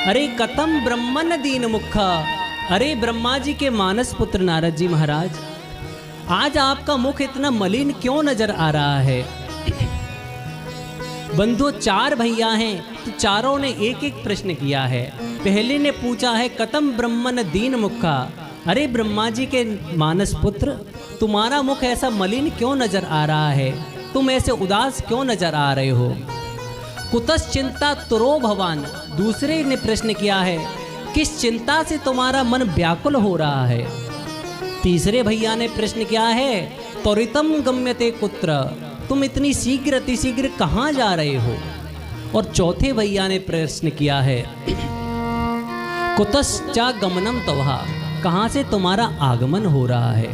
अरे कतम ब्रह्मन दीन मुखा, अरे ब्रह्मा जी के मानस पुत्र नारद जी महाराज, आज आपका मुख इतना मलिन क्यों नजर आ रहा है। बंधु चार भैया हैं तो चारों ने एक एक प्रश्न किया है। पहले ने पूछा है कतम ब्रह्मन दीन मुखा, अरे ब्रह्मा जी के मानस पुत्र, तुम्हारा मुख ऐसा मलिन क्यों नजर आ रहा है, तुम ऐसे उदास क्यों नजर आ रहे हो। कुतस चिंता तुरो भवान, दूसरे ने प्रश्न किया है किस चिंता से तुम्हारा मन व्याकुल हो रहा है। तीसरे भैया ने प्रश्न किया है त्वरितम गम्यते कुत्र, तुम इतनी शीघ्र अतिशीघ्र कहाँ जा रहे हो। और चौथे भैया ने प्रश्न किया है कुतश्चा गमनम तवहा, कहाँ से तुम्हारा आगमन हो रहा है।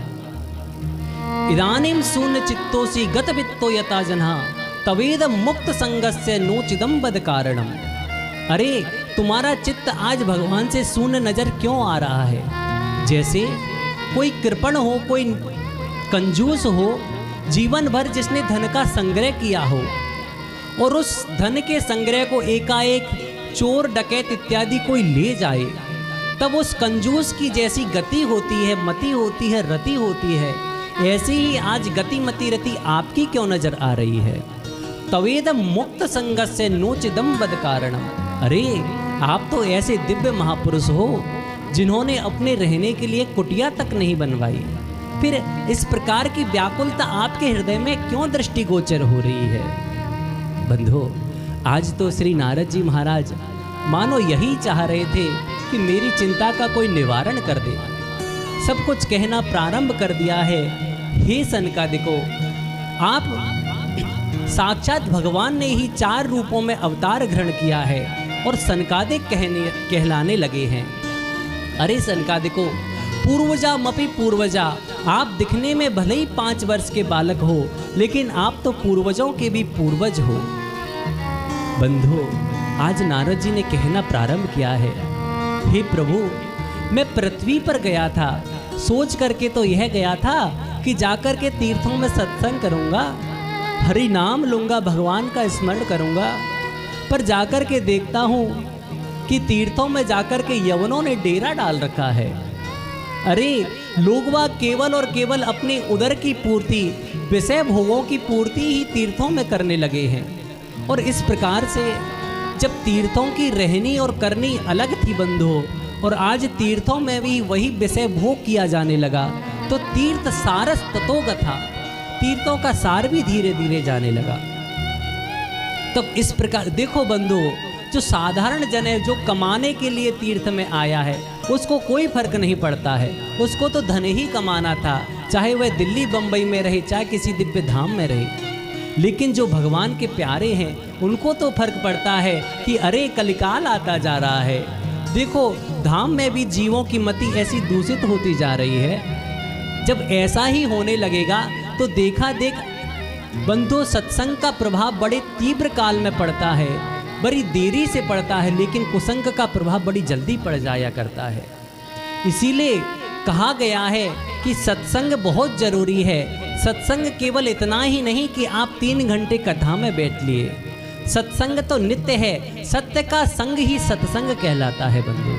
इदानीम शून्य चित्तोसी गत वित्तो यथा जन्हा, तवेद मुक्त संगस्य नोचिदम बद कारणम। अरे तुम्हारा चित्त आज भगवान से शून्य नजर क्यों आ रहा है। जैसे कोई कृपण हो, कोई कंजूस हो, जीवन भर जिसने धन का संग्रह किया हो और उस धन के संग्रह को एकाएक चोर डकैत इत्यादि कोई ले जाए, तब उस कंजूस की जैसी गति होती है, मति होती है, रति होती है, ऐसी ही आज गति मति रति आपकी क्यों नजर आ रही है। तवेद मुक्त संगस्य नोचिदम बद कारणम, अरे आप तो ऐसे दिव्य महापुरुष हो जिन्होंने अपने रहने के लिए कुटिया तक नहीं बनवाई, फिर इस प्रकार की व्याकुलता आपके हृदय में क्यों दृष्टिगोचर हो रही है। बंधु आज तो श्री नारद जी महाराज मानो यही चाह रहे थे कि मेरी चिंता का कोई निवारण कर दे। सब कुछ कहना प्रारंभ कर दिया है। हे सनकादिको, आप साक्षात भगवान ने ही 4 रूपों में अवतार ग्रहण किया है और सनकादिक कहलाने लगे हैं। अरे सनकादिको, पूर्वजा मपि पूर्वजा, आप दिखने में भले ही 5 वर्ष के बालक हो, लेकिन आप तो पूर्वजों के भी पूर्वज हो। बंधु आज नारद जी ने कहना प्रारंभ किया है, हे प्रभु, मैं पृथ्वी पर गया था, सोच करके तो यह गया था कि जाकर के तीर्थों में सत्संग करूंगा, हरि नाम लूंगा, भगवान का स्मरण करूंगा, पर जाकर के देखता हूं कि तीर्थों में जाकर के यवनों ने डेरा डाल रखा है। अरे लोग वह केवल और केवल अपनी उदर की पूर्ति, विषय भोगों की पूर्ति ही तीर्थों में करने लगे हैं। और इस प्रकार से जब तीर्थों की रहनी और करनी अलग थी बंधु, और आज तीर्थों में भी वही विषय भोग किया जाने लगा, तो तीर्थ सारस ततोगथा, तीर्थों का सार भी धीरे धीरे जाने लगा। तब इस प्रकार देखो बंधु, जो साधारण जन है, जो कमाने के लिए तीर्थ में आया है, उसको कोई फर्क नहीं पड़ता है, उसको तो धन ही कमाना था, चाहे वह दिल्ली बंबई में रहे, चाहे किसी दिव्य धाम में रहे। लेकिन जो भगवान के प्यारे हैं उनको तो फर्क पड़ता है कि अरे कलिकाल आता जा रहा है, देखो धाम में भी जीवों की मति ऐसी दूषित होती जा रही है। जब ऐसा ही होने लगेगा तो देखा देख बंधु, सत्संग का प्रभाव बड़े तीव्र काल में पड़ता है, बड़ी देरी से पड़ता है, लेकिन कुसंग का प्रभाव बड़ी जल्दी पड़ जाया करता है। इसीलिए कहा गया है कि सत्संग बहुत जरूरी है। सत्संग केवल इतना ही नहीं कि आप 3 घंटे कथा में बैठ लिए, सत्संग तो नित्य है। सत्य का संग ही सत्संग कहलाता है बंधु।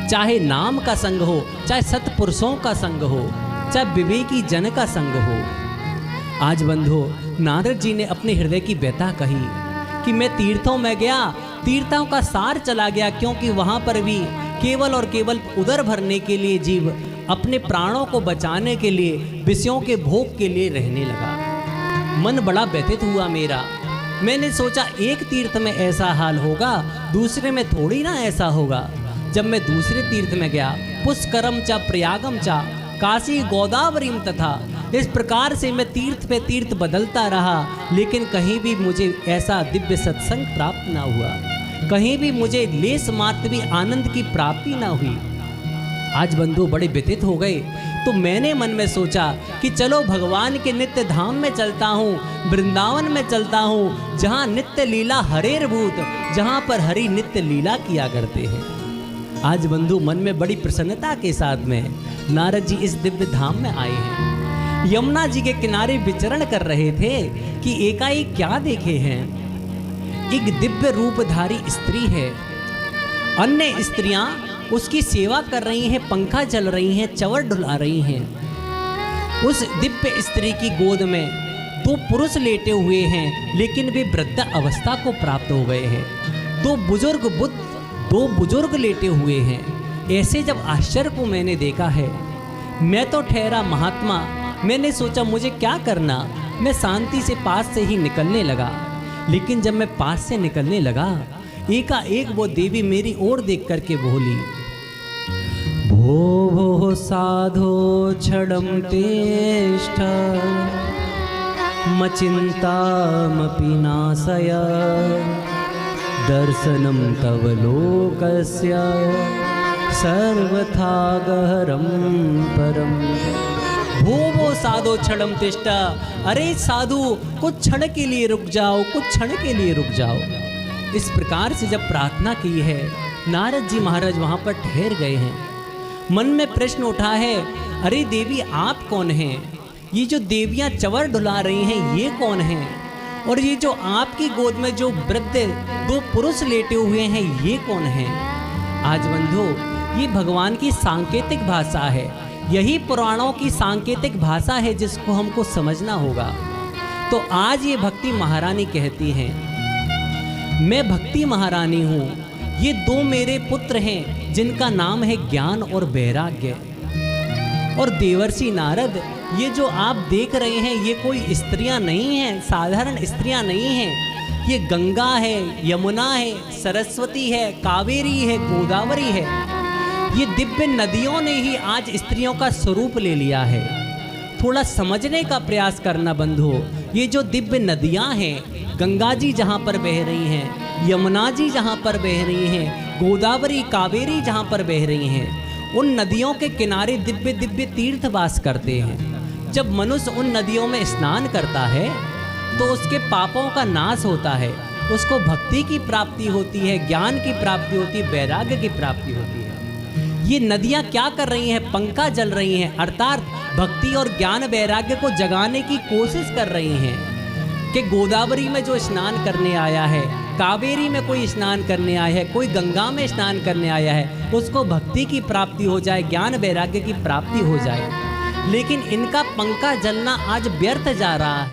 चाहे नाम का संग हो, चाहे सत्पुरुषों का संग हो, चाहे विवेकी जन का संग हो। आज बंधु नारद जी ने अपने हृदय की व्यथा कही कि मैं तीर्थों में गया, तीर्थों का सार चला गया, क्योंकि वहां पर भी केवल और केवल उदर भरने के लिए जीव अपने प्राणों को बचाने के लिए, विषयों के भोग के लिए रहने लगा। मन बड़ा व्यथित हुआ मेरा। मैंने सोचा एक तीर्थ में ऐसा हाल होगा, दूसरे में थोड़ी ना ऐसा होगा। जब मैं दूसरे तीर्थ में गया, पुष्करम चा प्रयागम चा काशी गोदावरीम तथा, इस प्रकार से मैं तीर्थ पे तीर्थ बदलता रहा, लेकिन कहीं भी मुझे ऐसा दिव्य सत्संग प्राप्त ना हुआ, कहीं भी मुझे लेस मात्र भी आनंद की प्राप्ति ना हुई। आज बंधु बड़े व्यथित हो गए, तो मैंने मन में सोचा कि चलो भगवान के नित्य धाम में चलता हूँ, वृंदावन में चलता हूँ, जहाँ नित्य लीला हरेर भूत, जहाँ पर हरि नित्य लीला किया करते हैं। आज बंधु मन में बड़ी प्रसन्नता के साथ में नारद जी इस दिव्य धाम में आए हैं। यमुना जी के किनारे विचरण कर रहे थे कि एकाएक क्या देखे हैं, एक दिव्य रूपधारी स्त्री है, अन्य स्त्रियां उसकी सेवा कर रही हैं, पंखा चल रही हैं, चवर डुला रही हैं। उस दिव्य स्त्री की गोद में दो पुरुष लेटे हुए हैं, लेकिन वे वृद्ध अवस्था को प्राप्त हो गए हैं। दो बुजुर्ग लेटे हुए हैं। ऐसे जब आश्चर्य को मैंने देखा है, मैं तो ठहरा महात्मा। मैंने सोचा मुझे क्या करना, मैं शांति से पास से ही निकलने लगा। लेकिन जब मैं पास से निकलने लगा, एकाएक वो देवी मेरी ओर देख करके बोली, भो भो साधो क्षणं तिष्ठ मचिन्तामपि नाशय दर्शनं तव लोकस्य सर्वथा गहरं परम। भो साधो क्षणं तिष्ठ, अरे साधु कुछ क्षण के लिए रुक जाओ, कुछ क्षण के लिए रुक जाओ। इस प्रकार से जब प्रार्थना की है, नारद जी महाराज वहाँ पर ठहर गए हैं। मन में प्रश्न उठा है, अरे देवी आप कौन हैं? ये जो देवियाँ चवर डुला रही हैं ये कौन हैं? और ये जो आपकी गोद में जो वृद्ध दो पुरुष लेटे हुए हैं ये कौन हैं? आज बंधु, ये भगवान की सांकेतिक भाषा है। यही पुराणों की सांकेतिक भाषा है जिसको हमको समझना होगा। तो आज ये भक्ति महारानी कहती हैं, मैं भक्ति महारानी हूँ। ये दो मेरे पुत्र हैं जिनका नाम है ज्ञान और वैराग्य। और देवर्षि नारद, ये जो आप देख रहे हैं ये कोई स्त्रियां नहीं हैं, साधारण स्त्रियां नहीं हैं। ये गंगा है, यमुना है, सरस्वती है, कावेरी है, गोदावरी है। ये दिव्य नदियों ने ही आज स्त्रियों का स्वरूप ले लिया है। थोड़ा समझने का प्रयास करना बंधु। ये जो दिव्य नदियां हैं, गंगा जी जहाँ पर बह रही हैं, यमुना जी जहाँ पर बह रही हैं, गोदावरी कावेरी जहाँ पर बह रही हैं, उन नदियों के किनारे दिव्य दिव्य तीर्थ वास करते हैं। जब मनुष्य उन नदियों में स्नान करता है तो उसके पापों का नाश होता है, उसको भक्ति की प्राप्ति होती है, ज्ञान की प्राप्ति होती है, वैराग्य की प्राप्ति होती है। ये नदियाँ क्या कर रही हैं? पंखा जल रही हैं, अर्थात भक्ति और ज्ञान वैराग्य को जगाने की कोशिश कर रही हैं कि गोदावरी में जो स्नान करने आया है, कावेरी में कोई स्नान करने आया है, कोई गंगा में स्नान करने आया है, उसको भक्ति की प्राप्ति हो जाए, ज्ञान वैराग्य की प्राप्ति हो जाए। लेकिन इनका पंखा जलना आज व्यर्थ जा रहा है।